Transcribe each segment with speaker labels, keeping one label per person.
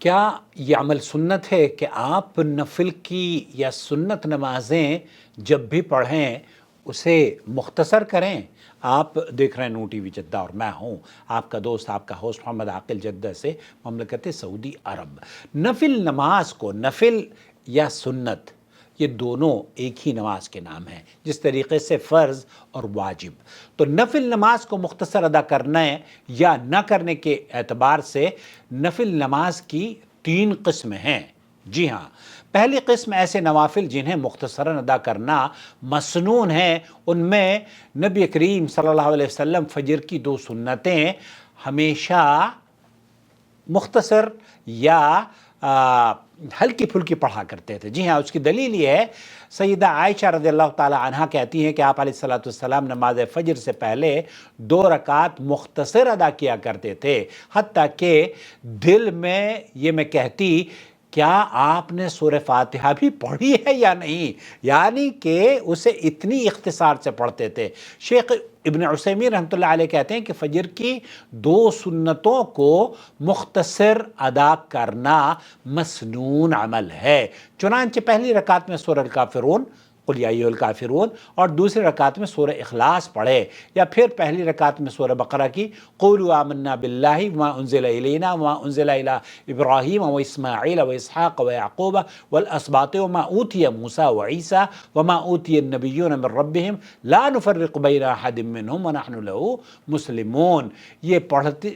Speaker 1: کیا یہ عمل سنت ہے کہ آپ نفل کی یا سنت نمازیں جب بھی پڑھیں اسے مختصر کریں؟ آپ دیکھ رہے ہیں نو ٹی وی جدہ اور میں ہوں آپ کا دوست، آپ کا ہوسٹ محمد عاقل، جدہ سے مملکت سعودی عرب۔ نفل نماز کو نفل یا سنت یہ دونوں ایک ہی نماز کے نام ہیں، جس طریقے سے فرض اور واجب۔ تو نفل نماز کو مختصر ادا کرنے یا نہ کرنے کے اعتبار سے نفل نماز کی 3 قسمیں ہیں۔ جی ہاں، پہلی قسم ایسے نوافل جنہیں مختصراً ادا کرنا مسنون ہے، ان میں نبی کریم صلی اللہ علیہ وسلم فجر کی 2 سنتیں ہمیشہ مختصر یا ہلکی پھلکی پڑھا کرتے تھے۔ جی ہاں، اس کی دلیل یہ ہے، سیدہ عائشہ رضی اللہ تعالی عنہا کہتی ہیں کہ آپ علیہ السلام نماز فجر سے پہلے 2 رکعت مختصر ادا کیا کرتے تھے، حتیٰ کہ دل میں یہ میں کہتی کیا آپ نے سورہ فاتحہ بھی پڑھی ہے یا نہیں، یعنی کہ اسے اتنی اختصار سے پڑھتے تھے۔ شیخ ابن عثیمین رحمۃ اللہ علیہ کہتے ہیں کہ فجر کی 2 سنتوں کو مختصر ادا کرنا مسنون عمل ہے، چنانچہ پہلی رکعت میں سورہ الکافرون، قل یا ایھا الکافرون، اور دوسری رکعت میں سورہ اخلاص پڑھے، یا پھر پہلی رکعت میں سورہ بقرہ کی قولوا آمنا باللہ وما انزل الینا وما انزل الی ابراہیم واسماعیل واسحاق ویعقوب والاسباط وما اوتی موسیٰ وعیسیٰ وما اوتی النبیون من ربہم لا نفرق بین احد منہم ونحن لہ مسلمون، یہ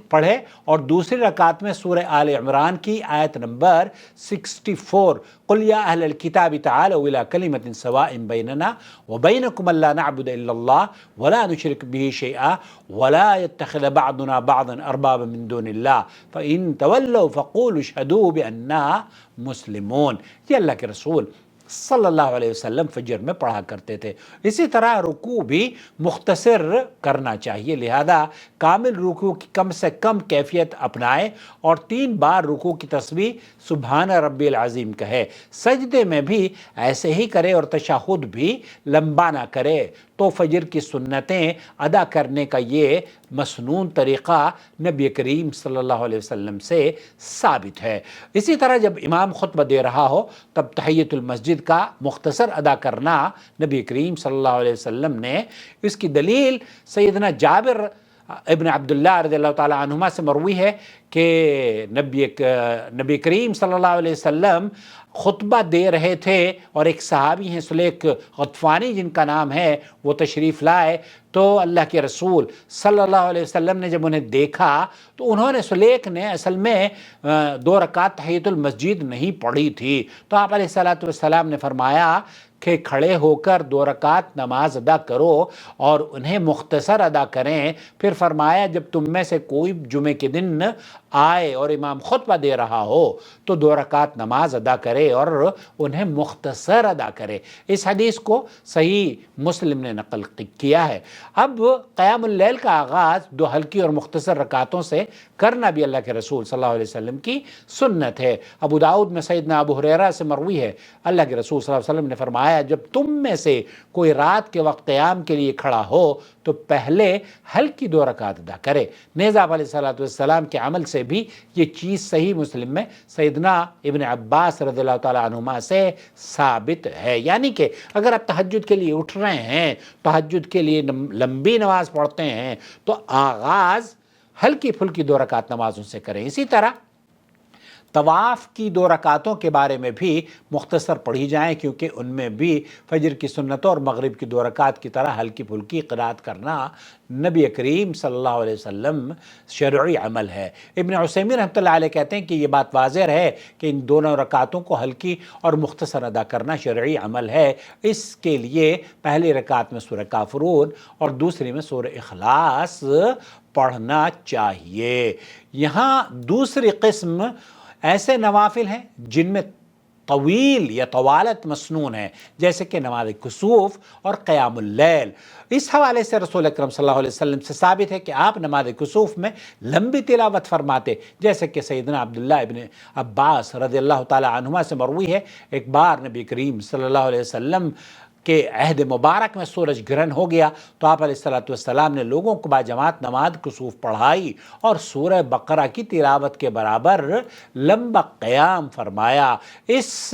Speaker 1: پڑھے، اور دوسری رکعت میں سورہ آل عمران کی آیت نمبر 64 قل یا اہل الکتاب تعالوا الی کلمۃ سواء بیننا وبینکم الا نعبد الا اللہ ولا نشرک بہ شیئا ولا يتخذ بعضنا بعضا اربابا من دون اللہ فان تولوا فقولوا اشہدوا بأننا مسلمون۔ یہ اللہ کے رسول صلی اللہ علیہ وسلم فجر میں پڑھا کرتے تھے۔ اسی طرح رکوع بھی مختصر کرنا چاہیے، لہذا کامل رکوع کی کم سے کم کیفیت اپنائے اور 3 بار رکوع کی تسبیح سبحان ربی العظیم کہے، سجدے میں بھی ایسے ہی کرے اور تشہد بھی لمبا نہ کرے۔ تو فجر کی سنتیں ادا کرنے کا یہ مسنون طریقہ نبی کریم صلی اللہ علیہ وسلم سے ثابت ہے۔ اسی طرح جب امام خطبہ دے رہا ہو تب تحیۃ المسجد کا مختصر ادا کرنا نبی کریم صلی اللہ علیہ وسلم نے، اس کی دلیل سیدنا جابر ابن عبداللہ رضی اللہ تعالی عنہما سے مروی ہے کہ نبی کریم صلی اللہ علیہ وسلم خطبہ دے رہے تھے اور ایک صحابی ہیں سلیک غطفانی جن کا نام ہے، وہ تشریف لائے، تو اللہ کے رسول صلی اللہ علیہ وسلم نے جب انہیں دیکھا تو انہوں نے، سلیک نے اصل میں 2 رکعت تحیۃ المسجد نہیں پڑھی تھی، تو آپ علیہ السلام نے فرمایا کہ کھڑے ہو کر 2 رکعت نماز ادا کرو اور انہیں مختصر ادا کریں۔ پھر فرمایا جب تم میں سے کوئی جمعے کے دن آئے اور امام خطبہ دے رہا ہو تو 2 رکعت نماز ادا کرے اور انہیں مختصر ادا کرے۔ اس حدیث کو صحیح مسلم نے نقل کیا ہے۔ اب قیام اللیل کا آغاز 2 ہلکی اور مختصر رکعتوں سے کرنا بھی اللہ کے رسول صلی اللہ علیہ وسلم کی سنت ہے۔ ابو داؤد میں سیدنا ابو ہریرہ سے مروی ہے، اللہ کے رسول صلی اللہ علیہ وسلم نے فرمایا جب تم میں سے کوئی رات کے وقت قیام کے لیے کھڑا ہو تو پہلے ہلکی 2 رکعت ادا کرے۔ نیز آپ علیہ السلام کے عمل سے بھی یہ چیز صحیح مسلم میں سیدنا ابن عباس رضی اللہ تعالی عنہما سے ثابت ہے، یعنی کہ اگر آپ تہجد کے لیے اٹھ رہے ہیں، تہجد کے لیے لمبی نماز پڑھتے ہیں، تو آغاز ہلکی پھلکی 2 رکعت نمازوں سے کریں۔ اسی طرح طواف کی 2 رکعتوں کے بارے میں بھی مختصر پڑھی جائیں، کیونکہ ان میں بھی فجر کی سنتوں اور مغرب کی 2 رکعت کی طرح ہلکی پھلکی قرات کرنا نبی کریم صلی اللہ علیہ وسلم شرعی عمل ہے۔ ابن عثیمین رحمۃ اللہ علیہ کہتے ہیں کہ یہ بات واضح ہے کہ ان دونوں رکعتوں کو ہلکی اور مختصر ادا کرنا شرعی عمل ہے۔ اس کے لیے پہلی رکعت میں سورہ کافرون اور دوسری میں سورہ اخلاص پڑھنا چاہیے۔ یہاں دوسری قسم ایسے نوافل ہیں جن میں طویل یا طوالت مسنون ہے، جیسے کہ نماز کسوف اور قیام اللیل۔ اس حوالے سے رسول اکرم صلی اللہ علیہ وسلم سے ثابت ہے کہ آپ نماز کسوف میں لمبی تلاوت فرماتے، جیسے کہ سیدنا عبداللہ ابن عباس رضی اللہ تعالی عنہما سے مروی ہے، ایک بار نبی کریم صلی اللہ علیہ وسلم کہ عہد مبارک میں سورج گرہن ہو گیا تو آپ علیہ الصلوۃ والسلام نے لوگوں کو باجماعت نماز کسوف پڑھائی اور سورہ بقرہ کی تلاوت کے برابر لمبا قیام فرمایا۔ اس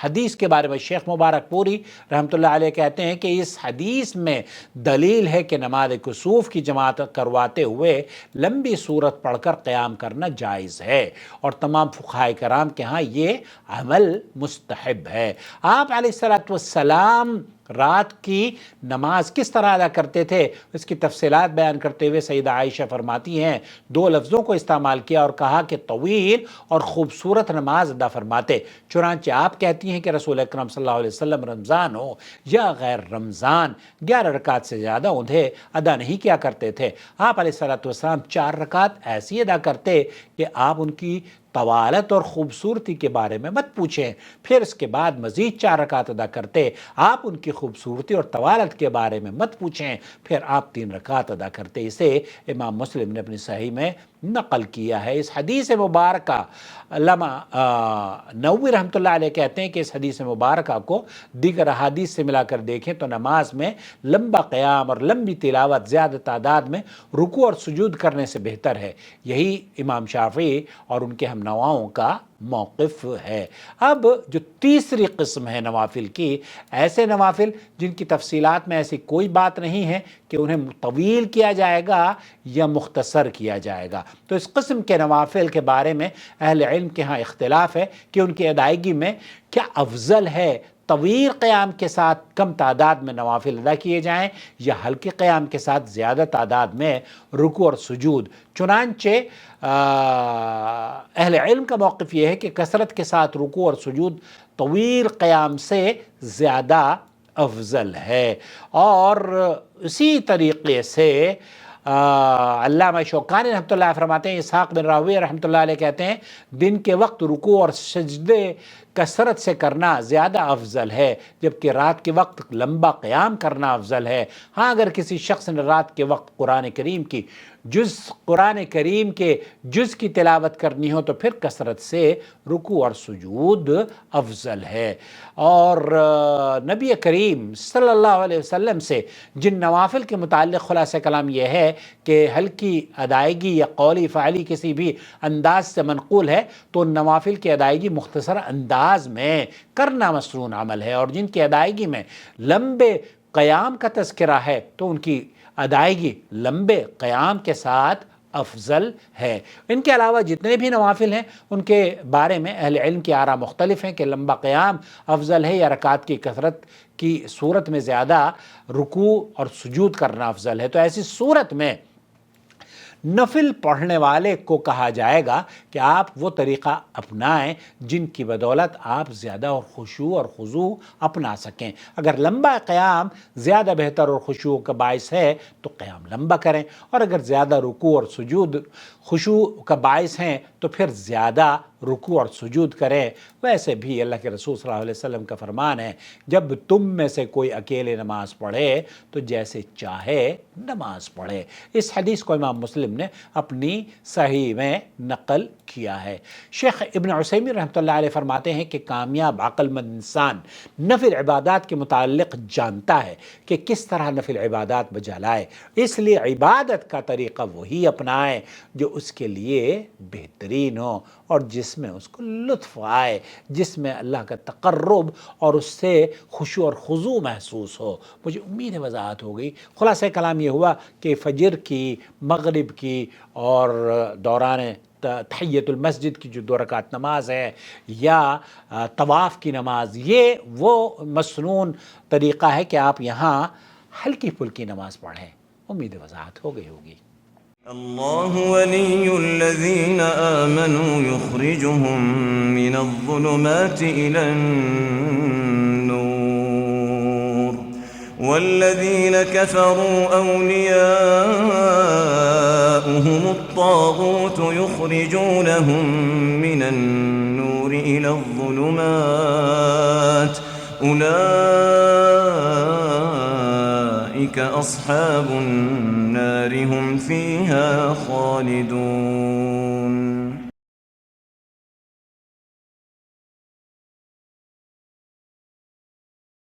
Speaker 1: حدیث کے بارے میں شیخ مبارک پوری رحمۃ اللہ علیہ کہتے ہیں کہ اس حدیث میں دلیل ہے کہ نماز کسوف کی جماعت کرواتے ہوئے لمبی سورت پڑھ کر قیام کرنا جائز ہے، اور تمام فقہاء کرام کے ہاں یہ عمل مستحب ہے۔ آپ علیہ الصلوۃ والسلام رات کی نماز کس طرح ادا کرتے تھے، اس کی تفصیلات بیان کرتے ہوئے سیدہ عائشہ فرماتی ہیں، دو لفظوں کو استعمال کیا اور کہا کہ طویل اور خوبصورت نماز ادا فرماتے۔ چنانچہ آپ کہتی ہیں کہ رسول اکرم صلی اللہ علیہ وسلم رمضان ہو یا غیر رمضان 11 رکعت سے زیادہ انہیں ادا نہیں کیا کرتے تھے۔ آپ علیہ الصلوۃ والسلام 4 رکعت ایسی ادا کرتے کہ آپ ان کی طوالت اور خوبصورتی کے بارے میں مت پوچھیں، پھر اس کے بعد مزید 4 رکعت ادا کرتے، آپ ان کی خوبصورتی اور طوالت کے بارے میں مت پوچھیں، پھر آپ 3 رکعت ادا کرتے۔ اسے امام مسلم نے اپنی صحیح میں نقل کیا ہے۔ اس حدیث مبارکہ علامہ نووی رحمۃ اللہ علیہ کہتے ہیں کہ اس حدیث مبارکہ کو دیگر احادیث سے ملا کر دیکھیں تو نماز میں لمبا قیام اور لمبی تلاوت زیادہ تعداد میں رکوع اور سجود کرنے سے بہتر ہے۔ یہی امام شافعی اور ان کے ہم نواؤں کا موقف ہے۔ اب جو تیسری قسم ہے نوافل کی، ایسے نوافل جن کی تفصیلات میں ایسی کوئی بات نہیں ہے کہ انہیں طویل کیا جائے گا یا مختصر کیا جائے گا، تو اس قسم کے نوافل کے بارے میں اہل علم کے ہاں اختلاف ہے کہ ان کی ادائیگی میں کیا افضل ہے، طویل قیام کے ساتھ کم تعداد میں نوافل ادا کیے جائیں یا ہلکے قیام کے ساتھ زیادہ تعداد میں رکوع اور سجود۔ چنانچہ اہل علم کا موقف یہ ہے کہ کثرت کے ساتھ رکوع اور سجود طویل قیام سے زیادہ افضل ہے، اور اسی طریقے سے علامہ شوکانی رحمۃ اللہ فرماتے ہیں، اسحاق بن راہویہ رحمۃ اللہ علیہ کہتے ہیں دن کے وقت رکوع اور سجدے کثرت سے کرنا زیادہ افضل ہے، جبکہ رات کے وقت لمبا قیام کرنا افضل ہے۔ ہاں اگر کسی شخص نے رات کے وقت قرآن کریم کے جز کی تلاوت کرنی ہو تو پھر کثرت سے رکوع اور سجود افضل ہے۔ اور نبی کریم صلی اللہ علیہ وسلم سے جن نوافل کے متعلق خلاصہ کلام یہ ہے کہ ہلکی ادائیگی یا قولی فعلی کسی بھی انداز سے منقول ہے، تو ان نوافل کی ادائیگی مختصر انداز میں کرنا مسنون عمل ہے، اور جن کی ادائیگی میں لمبے قیام کا تذکرہ ہے تو ان کی ادائیگی لمبے قیام کے ساتھ افضل ہے۔ ان کے علاوہ جتنے بھی نوافل ہیں ان کے بارے میں اہل علم کی آراء مختلف ہیں کہ لمبا قیام افضل ہے یا رکعات کی کثرت کی صورت میں زیادہ رکوع اور سجود کرنا افضل ہے۔ تو ایسی صورت میں نفل پڑھنے والے کو کہا جائے گا کہ آپ وہ طریقہ اپنائیں جن کی بدولت آپ زیادہ اور خشوع اور خضوع اپنا سکیں۔ اگر لمبا قیام زیادہ بہتر اور خشوع کا باعث ہے تو قیام لمبا کریں، اور اگر زیادہ رکوع اور سجود خشوع کا باعث ہیں تو پھر زیادہ رکوع اور سجود کریں۔ ویسے بھی اللہ کے رسول صلی اللہ علیہ وسلم کا فرمان ہے، جب تم میں سے کوئی اکیلے نماز پڑھے تو جیسے چاہے نماز پڑھے۔ اس حدیث کو امام مسلم نے اپنی صحیح میں نقل کیا ہے۔ شیخ ابن عثیمین رحمۃ اللہ علیہ فرماتے ہیں کہ کامیاب عقل مند انسان نفل عبادات کے متعلق جانتا ہے کہ کس طرح نفل عبادات بجا لائے، اس لیے عبادت کا طریقہ وہی اپنائے جو اس کے لیے بہترین ہو اور جس میں اس کو لطف آئے، جس میں اللہ کا تقرب اور اس سے خشوع اور خضوع محسوس ہو۔ مجھے امید ہے وضاحت ہو گئی۔ خلاصہ کلام یہ ہوا کہ فجر کی، مغرب کی اور دوران تحیت المسجد کی جو 2 رکعت نماز ہے، یا طواف کی نماز، یہ وہ مسنون طریقہ ہے کہ آپ یہاں ہلکی پھلکی نماز پڑھیں۔ امید وضاحت ہو گئی ہوگی۔
Speaker 2: اللہ ولی الذین آمنوا یخرجهم من الظلمات إلى النور والذین كفروا أولیاؤهم الطاغوت یخرجونهم من النور إلى الظلمات أولئك أصحاب النار هم فيها خالدون۔